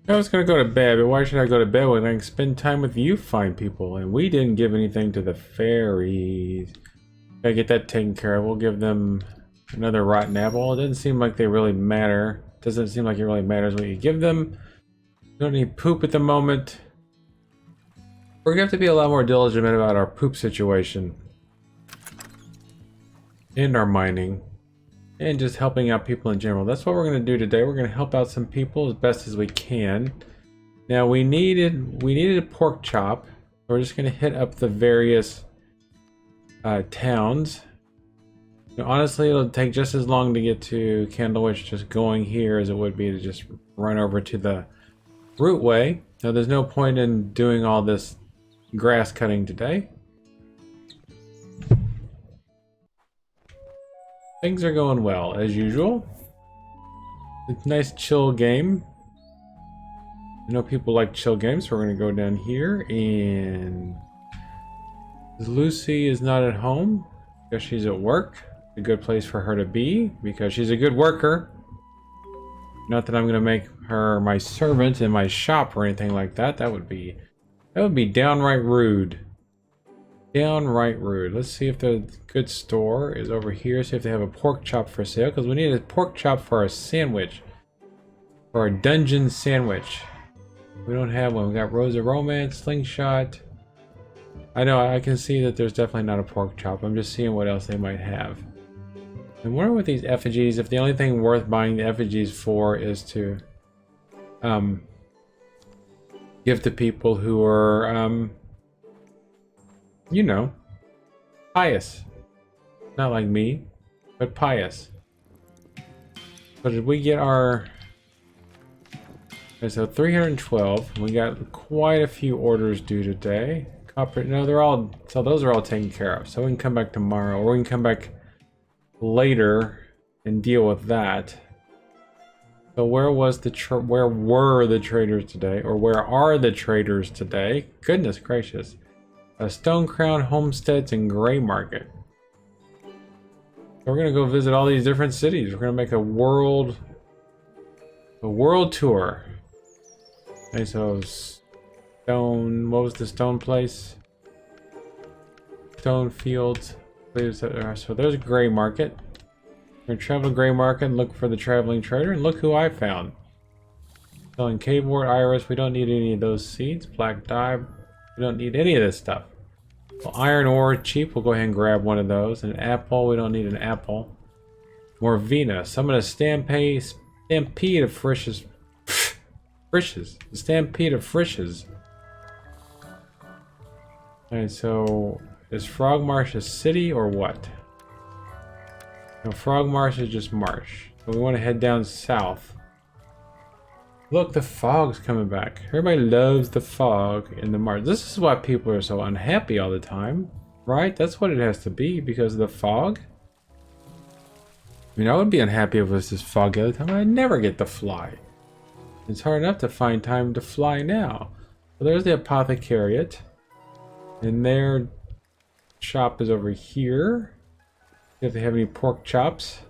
I was gonna go to bed, but why should I go to bed when I can spend time with you fine people? And we didn't give anything to the fairies. Gotta get that taken care of. We'll give them another rotten apple. It doesn't seem like they really matter. Doesn't seem like it really matters what you give them. We don't need poop at the moment. We're gonna have to be a lot more diligent about our poop situation. And our mining. And just helping out people in general. That's what we're going to do today. We're going to help out some people as best as we can. Now we needed a pork chop. We're just going to hit up the various towns. Now, honestly, it'll take just as long to get to Candlewick just going here as it would be to just run over to the route way. Now there's no point in doing all this grass cutting today. Things are going well, as usual. It's a nice chill game. I know people like chill games, so we're going to go down here and... Lucy is not at home because she's at work. A good place for her to be because she's a good worker. Not that I'm going to make her my servant in my shop or anything like that. That would be downright rude. Downright rude. Let's see if the good store is over here. See if they have a pork chop for sale, because we need a pork chop for our sandwich. For our dungeon sandwich. We don't have one. We got Rose of Romance, Slingshot. I know, I can see that there's definitely not a pork chop. I'm just seeing what else they might have. I wonder what these effigies, if the only thing worth buying the effigies for is to give to people who are you know, pious. Not like me, but pious. But did we get our... Okay, so 312. We got quite a few orders due today. Copper, no, they're all... So those are all taken care of. So we can come back tomorrow, or we can come back later and deal with that. So where were the traders today? Or where are the traders today? Goodness gracious. Stone Crown, Homesteads, and Gray Market. So we're gonna go visit all these different cities. We're gonna make a world tour. Okay, so Stone, what was the stone place? Stone Fields. So there's Gray Market. We're gonna travel to Gray Market and look for the traveling trader, and look who I found. Selling cave wort, iris. We don't need any of those seeds. Black dye. We don't need any of this stuff. Well, iron ore, cheap. We'll go ahead and grab one of those. An apple. We don't need an apple. Morvina. Summon a stampede of frishes. Frishes. A stampede of frishes. Alright, so is Frogmarsh a city or what? No, Frogmarsh is just marsh. So we want to head down south. Look, the fog's coming back. Everybody loves the fog in the marsh. This is why people are so unhappy all the time, right? That's what it has to be, because of the fog. I mean, I would be unhappy if it was just foggy all the time. I'd never get to fly. It's hard enough to find time to fly now. So there's the Apothecariat. And their shop is over here. If they have any pork chops.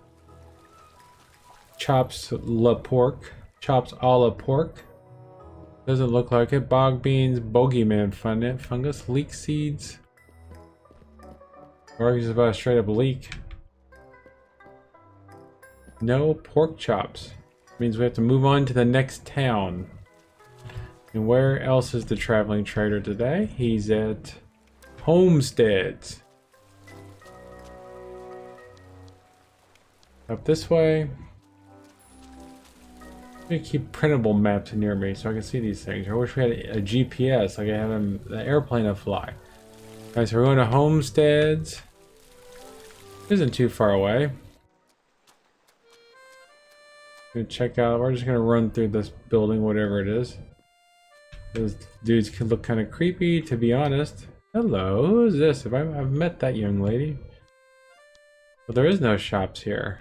Chops la pork. Chops a la pork. Doesn't look like it. Bog beans, bogeyman fungus, leek seeds. Or is about a straight up leek. No pork chops. Means we have to move on to the next town. And where else is the traveling trader today? He's at Homesteads. Up this way. I'm gonna keep printable maps near me so I can see these things. I wish we had a GPS like I have in the airplane to fly. Alright, so we're going to Homesteads. Isn't too far away. Gonna check out. We're just gonna run through this building, whatever it is. Those dudes can look kind of creepy, to be honest. Hello, who is this? I've met that young lady. But there is no shops here.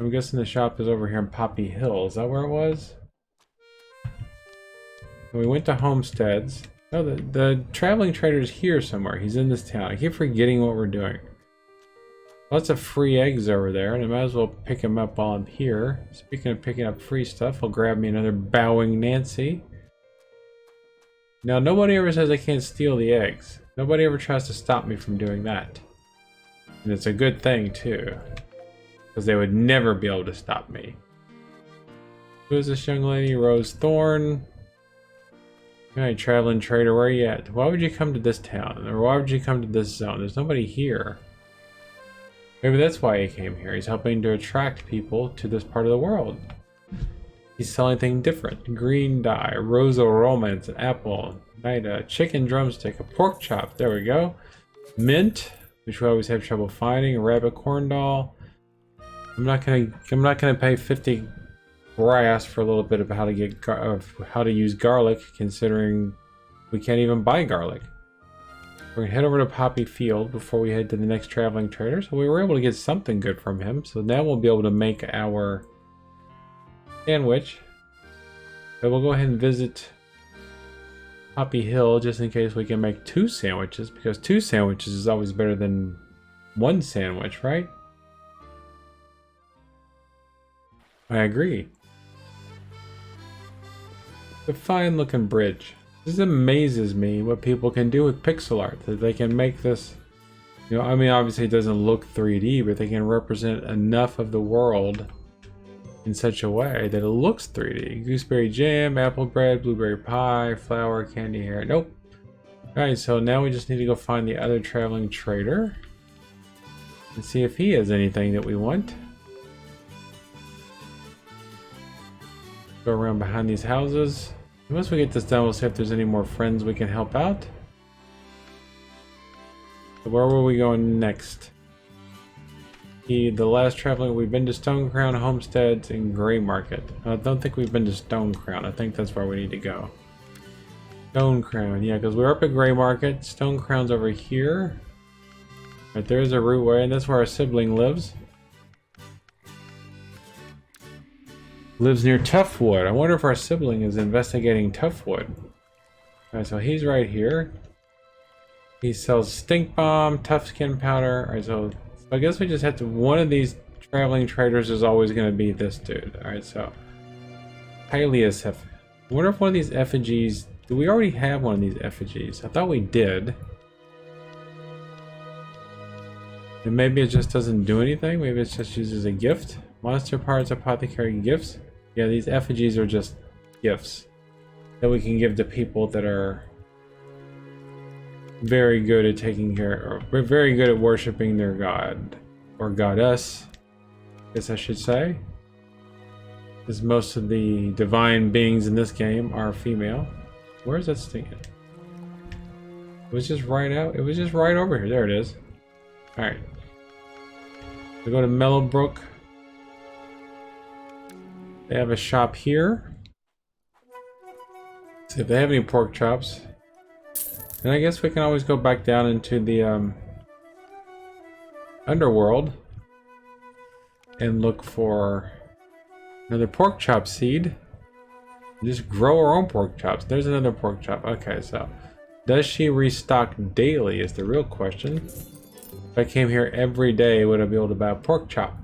I'm guessing the shop is over here in Poppy Hill. Is that where it was? We went to Homesteads. Oh, the traveling trader is here somewhere. He's in this town. I keep forgetting what we're doing. Lots of free eggs over there, and I might as well pick them up while I'm here. Speaking of picking up free stuff, I'll grab me another Bowing Nancy. Now, nobody ever says I can't steal the eggs. Nobody ever tries to stop me from doing that. And it's a good thing, too. Because they would never be able to stop me. Who is this young lady? Rose Thorn. Alright, traveling trader, where are you at? Why would you come to this town? Or why would you come to this zone? There's nobody here. Maybe that's why he came here. He's helping to attract people to this part of the world. He's selling things different. Green dye, Rosa Romance, an apple, Nida, chicken drumstick, a pork chop. There we go. Mint, which we always have trouble finding. A rabbit corn doll. I'm not gonna pay 50 brass for a little bit of how to get how to use garlic, considering we can't even buy garlic. We're gonna head over to Poppy Field before we head to the next traveling trader. So we were able to get something good from him. So now we'll be able to make our sandwich. But we'll go ahead and visit Poppy Hill just in case we can make 2 sandwiches, because 2 sandwiches is always better than 1 sandwich, right? I agree. It's a fine looking bridge. This amazes me what people can do with pixel art, that they can make this, you know, I mean, obviously it doesn't look 3D, but they can represent enough of the world in such a way that it looks 3D. Gooseberry jam, apple bread, blueberry pie, flour, candy hair. Nope. Alright, so now we just need to go find the other traveling trader and see if he has anything that we want. Go around behind these houses. Once we get this done, we'll see if there's any more friends we can help out. So where were we going next? The last traveling, we've been to Stone Crown, Homesteads, and Gray Market. I don't think we've been to Stone Crown. I think that's where we need to go. Stone Crown, yeah, because we're up at Gray Market. Stone Crown's over here. Right, there's a route way, and that's where our sibling lives. Lives near Toughwood. I wonder if our sibling is investigating Toughwood. Alright, so he's right here. He sells stink bomb, tough skin powder. Alright, so I guess we just have to, one of these traveling traders is always going to be this dude. Alright, so Hylias. I wonder if one of these effigies, do we already have one of these effigies? I thought we did. And maybe it just doesn't do anything. Maybe it's just used as a gift. Monster parts, apothecary gifts. Yeah, these effigies are just gifts that we can give to people that are very good at taking care, or very good at worshiping their god, or goddess, I guess I should say, because most of the divine beings in this game are female. Where is that stinging? It was just right out. It was just right over here. There it is. All right. We go to Mellowbrook. They have a shop here. See if they have any pork chops. And I guess we can always go back down into the underworld and look for another pork chop seed. Just grow our own pork chops. There's another pork chop. Okay, so does she restock daily is the real question. If I came here every day, would I be able to buy a pork chop?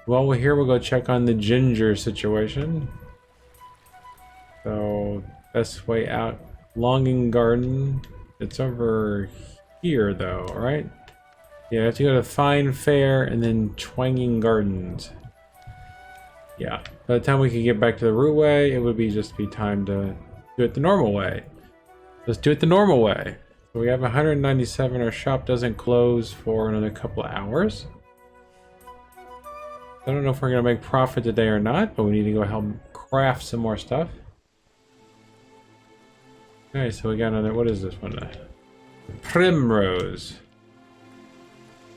While we're here, we'll go check on the ginger situation. So, best way out. Longing Garden. It's over here, though, right? Yeah, I have to go to Fine Fair and then Twanging Gardens. Yeah, by the time we can get back to the route way, it would be just be time to do it the normal way. Let's do it the normal way. So we have 197. Our shop doesn't close for another couple of hours. I don't know if we're going to make profit today or not, but we need to go help craft some more stuff. Okay, so we got another, what is this one? Primrose.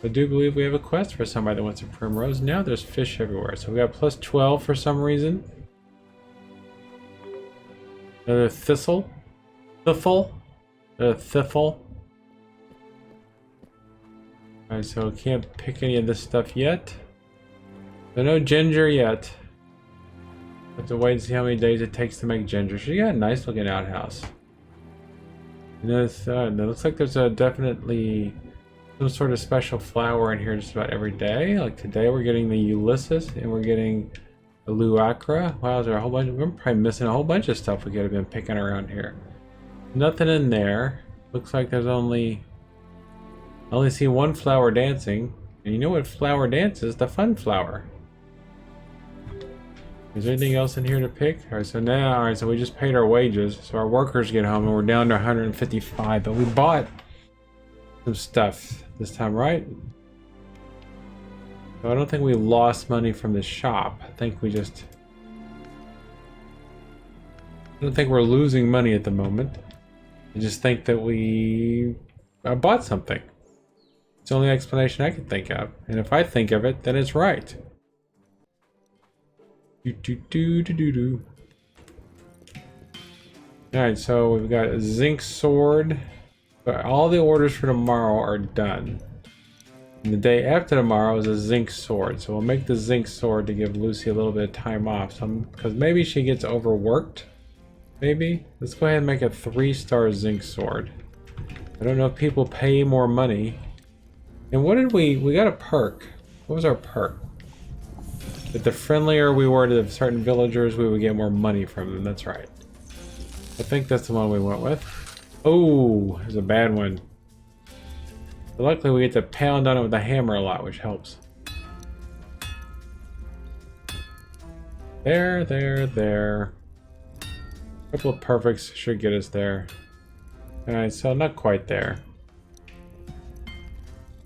I do believe we have a quest for somebody that wants a primrose. Now there's fish everywhere. So we got plus 12 for some reason. Another thistle. Thiffle. Thiffle. Alright, so can't pick any of this stuff yet. So no ginger yet. Have to wait and see how many days it takes to make ginger. She got a nice looking outhouse. And it looks like there's a definitely some sort of special flower in here just about every day. Like today we're getting the Ulysses and we're getting the Luacra. Wow, is there a whole bunch of, I'm probably missing a whole bunch of stuff we could have been picking around here. Nothing in there. Looks like there's I only see one flower dancing. And you know what flower dances? The fun flower. Is there anything else in here to pick? Alright, so now, alright, so we just paid our wages. So our workers get home and we're down to 155, but we bought some stuff this time, right? So I don't think we lost money from the shop. I think we just... I don't think we're losing money at the moment. I just think that we bought something. It's the only explanation I can think of. And if I think of it, then it's right. Alright, so we've got a zinc sword. But all the orders for tomorrow are done. And the day after tomorrow is a zinc sword. So we'll make the zinc sword to give Lucy a little bit of time off. Because maybe she gets overworked. Maybe. Let's go ahead and make a 3-star zinc sword. I don't know if people pay more money. And what did we got a perk. What was our perk? That the friendlier we were to certain villagers, we would get more money from them. That's right. I think that's the one we went with. Oh, there's a bad one. But luckily we get to pound on it with a hammer a lot, which helps. There. A couple of perfects should get us there. Alright, so not quite there.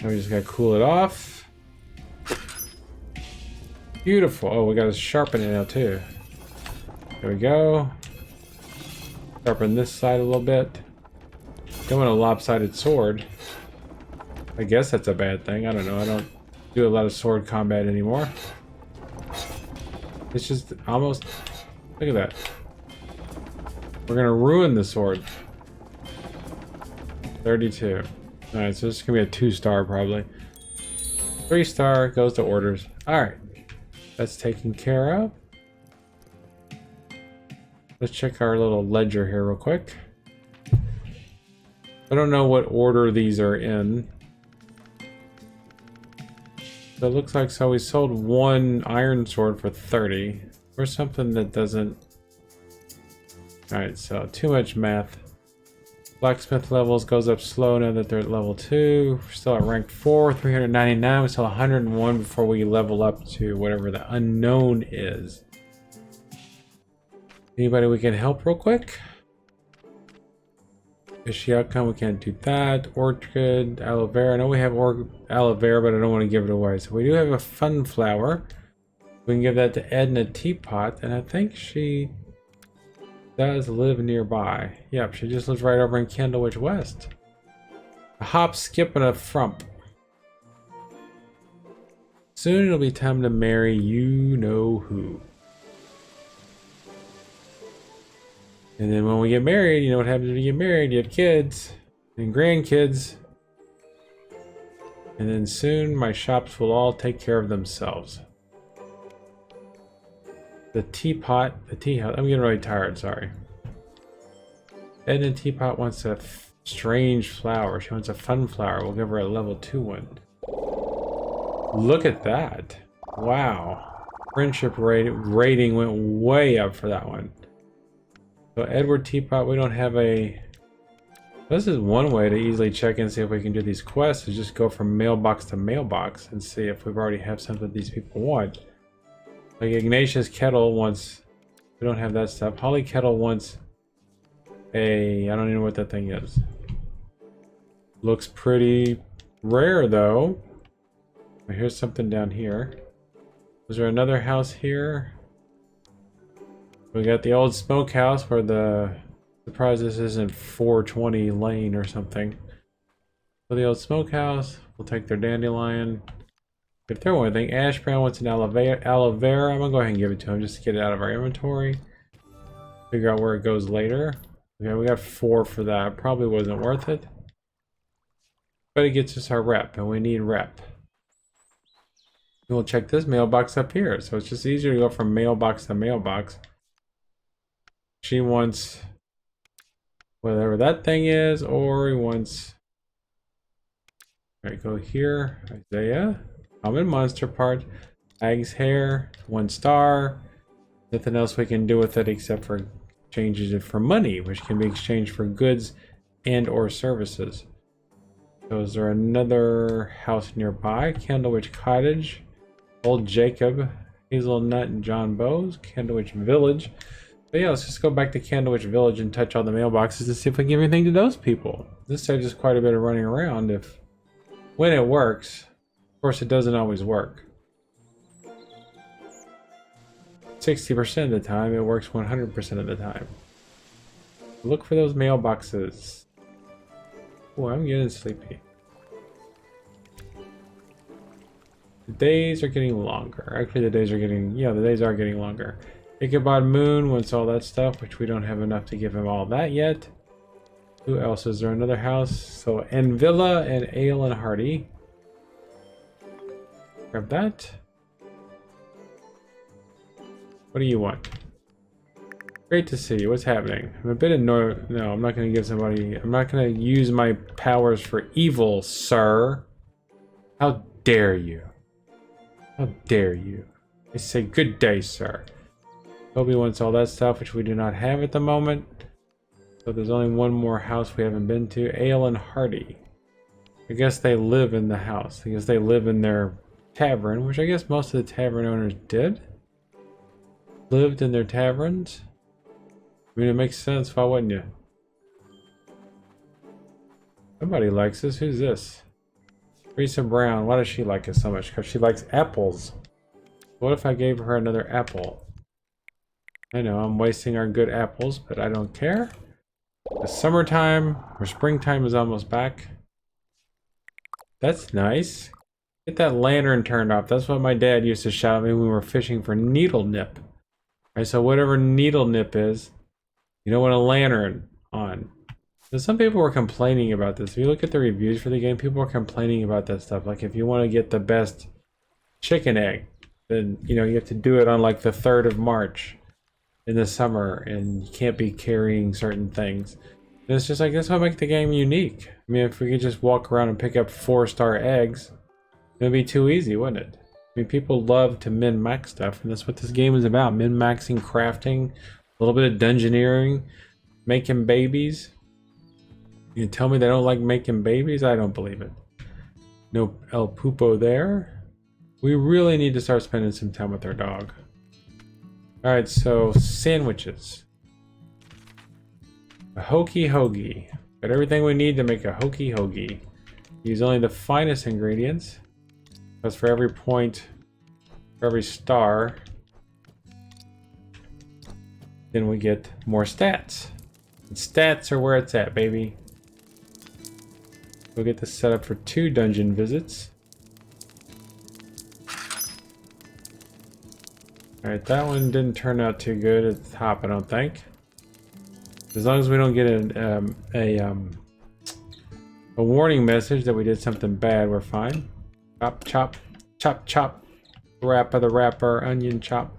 Now we just gotta cool it off. Beautiful. Oh, we gotta sharpen it now too. There we go. Sharpen this side a little bit. Don't want a lopsided sword. I guess that's a bad thing. I don't know. I don't do a lot of sword combat anymore. It's just almost... Look at that. We're gonna ruin the sword. 32. Alright, so this is gonna be a 2-star probably. 3-star goes to orders. Alright. That's taken care of. Let's check our little ledger here real quick. I don't know what order these are in. So it looks like, so we sold one iron sword for 30. Or something that doesn't... Alright, so too much math. Blacksmith levels goes up slow now that they're at level 2. We're still at rank 4, 399. We still 101 before we level up to whatever the unknown is. Anybody we can help real quick? Fishy outcome, we can't do that. Orchid, aloe vera. I know we have aloe vera, but I don't want to give it away. So we do have a fun flower. We can give that to Edna Teapot, and I think she does live nearby. Yep, she just lives right over in Candlewick West. A hop, skip, and a frump. Soon it'll be time to marry you-know-who. And then when we get married, you know what happens when you get married? You have kids and grandkids. And then soon my shops will all take care of themselves. The teapot, the tea house. I'm getting really tired, sorry. Edna Teapot wants a strange flower. She wants a fun flower. We'll give her a level 2 one. Look at that. Wow. Friendship rating went way up for that one. So Edward Teapot, we don't have a... This is one way to easily check and see if we can do these quests, is just go from mailbox to mailbox and see if we've already have something these people want. Like Ignatius Kettle wants... We don't have that stuff. Holly Kettle wants a... I don't even know what that thing is. Looks pretty rare though. Here's something down here. Is there another house here? We got the old smokehouse where the... Surprised this isn't 420 Lane or something. So the old smokehouse. We'll take their dandelion. If they're one thing, Ash Brown wants an aloe vera. I'm gonna go ahead and give it to him just to get it out of our inventory. Figure out where it goes later. Okay, we got 4 for that. Probably wasn't worth it. But it gets us our rep, and we need rep. We'll check this mailbox up here. So it's just easier to go from mailbox to mailbox. She wants whatever that thing is, or he wants Alright, go here. Isaiah. Common monster part. Ag's hair. 1 star. Nothing else we can do with it except for changes it for money, which can be exchanged for goods and or services. So is there another house nearby? Candlewich Cottage. Old Jacob. Hazelnut and John Bowes. Candlewich Village. But yeah, let's just go back to Candlewich Village and touch all the mailboxes to see if we can give anything to those people. This saves us quite a bit of running around when it works. Of course, it doesn't always work. 60% of the time, it works 100% of the time. Look for those mailboxes. Oh, I'm getting sleepy. The days are getting longer. Actually, the days are getting longer. Ichabod Moon wants all that stuff, which we don't have enough to give him all that yet. Who else? Is there another house? So, Envilla and Ale and Hardy. Grab that. What do you want? Great to see you. What's happening? I'm a bit annoyed. No, I'm not going to give somebody... I'm not going to use my powers for evil, sir. How dare you? How dare you? I say good day, sir. Toby wants all that stuff, which we do not have at the moment. So there's only one more house we haven't been to. Ale and Hardy. I guess they live in the house. I guess they live in their tavern, which I guess most of the tavern owners did. Lived in their taverns. I mean, it makes sense. Why wouldn't you? Somebody likes this. Who's this? Teresa Brown. Why does she like us so much? Because she likes apples. What if I gave her another apple? I know I'm wasting our good apples, but I don't care. The summertime or springtime is almost back. That's nice. Get that lantern turned off. That's what my dad used to shout at me when we were fishing for needle nip. Right, so whatever needle nip is, you don't want a lantern on. So some people were complaining about this. If you look at the reviews for the game, people are complaining about that stuff. Like if you want to get the best chicken egg, then you have to do it on like the 3rd of March in the summer, and you can't be carrying certain things. And it's just like, that's what makes the game unique. I mean, if we could just walk around and pick up 4-star eggs, it'd be too easy, wouldn't it? I mean, people love to min-max stuff, and that's what this game is about. Min-maxing, crafting, a little bit of dungeoneering, making babies. You can tell me they don't like making babies? I don't believe it. No El Pupo there. We really need to start spending some time with our dog. Alright, so sandwiches. A hokey hoagie. Got everything we need to make a hokey hoagie. Use only the finest ingredients. Because for every point, for every star, then we get more stats. And stats are where it's at, baby. We'll get this set up for 2 dungeon visits. Alright, that one didn't turn out too good at the top, I don't think. As long as we don't get a warning message that we did something bad, we're fine. Chop, chop, chop, chop. Wrap of the wrapper, onion chop.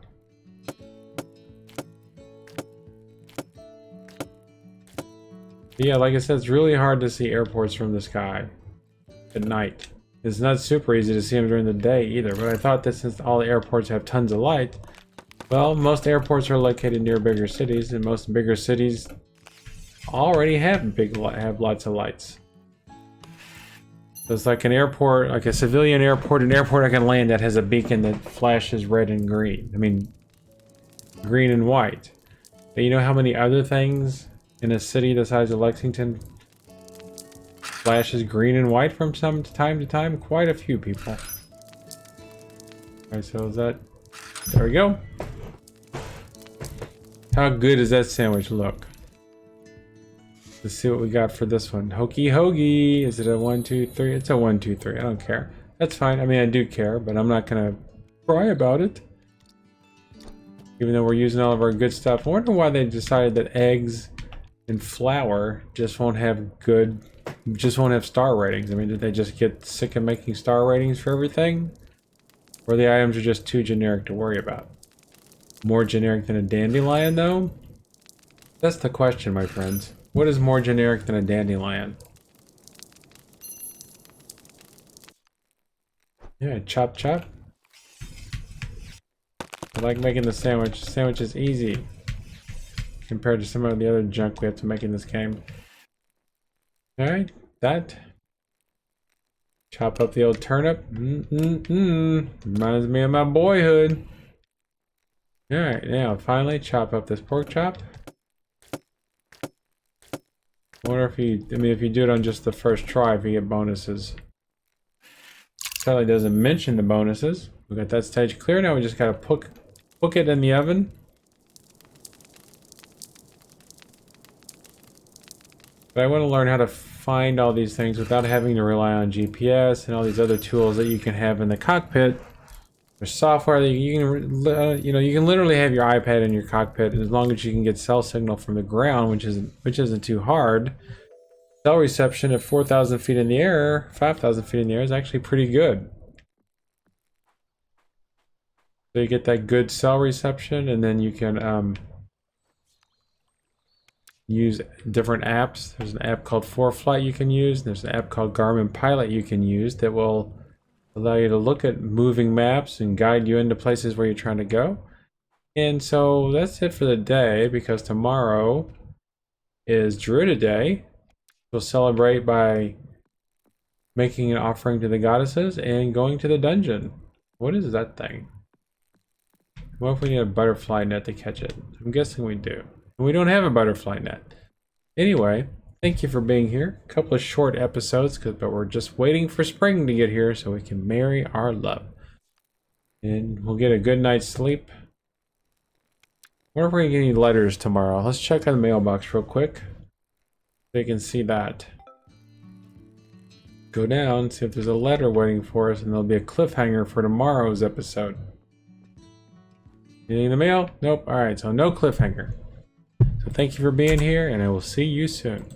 But yeah, like I said, it's really hard to see airports from the sky at night. It's not super easy to see them during the day either, but I thought that since all the airports have tons of light, well, most airports are located near bigger cities, and most bigger cities already have lots of lights. So it's like an airport, like a civilian airport, an airport I can land at has a beacon that flashes red and green. I mean, green and white. But you know how many other things in a city the size of Lexington flashes green and white from time to time? Quite a few, people. Alright, so is that... There we go. How good does that sandwich look? Let's see what we got for this one. Hokey hoagie. Is it a 1, 2, 3? It's a 1, 2, 3. I don't care. That's fine. I mean, I do care, but I'm not gonna cry about it. Even though we're using all of our good stuff. I wonder why they decided that eggs and flour just won't have star ratings. I mean, did they just get sick of making star ratings for everything? Or the items are just too generic to worry about? More generic than a dandelion, though? That's the question, my friends. What is more generic than a dandelion? Yeah, chop chop. I like making the sandwich. The sandwich is easy compared to some of the other junk we have to make in this game. Alright, that. Chop up the old turnip. Reminds me of my boyhood. Alright, now finally chop up this pork chop. I wonder if you, if you do it on just the first try, if you get bonuses. Sadly doesn't mention the bonuses. We got that stage clear. Now we just gotta cook it in the oven. But I want to learn how to find all these things without having to rely on GPS and all these other tools that you can have in the cockpit. There's software that you can, you can literally have your iPad in your cockpit as long as you can get cell signal from the ground, which isn't too hard. Cell reception at 4,000 feet in the air, 5,000 feet in the air is actually pretty good. So you get that good cell reception, and then you can use different apps. There's an app called 4Flight you can use. There's an app called Garmin Pilot you can use that will allow you to look at moving maps and guide you into places where you're trying to go. And so that's it for the day, because tomorrow is Druida Day. We'll celebrate by making an offering to the goddesses and going to the dungeon. What is that thing? What if we need a butterfly net to catch it? I'm guessing we do. We don't have a butterfly net. Anyway, thank you for being here. A couple of short episodes, but we're just waiting for spring to get here so we can marry our love. And we'll get a good night's sleep. I wonder if we're gonna get any letters tomorrow. Let's check on the mailbox real quick. So you can see that. Go down, see if there's a letter waiting for us, and there'll be a cliffhanger for tomorrow's episode. Anything in the mail? Nope. Alright, so no cliffhanger. So thank you for being here, and I will see you soon.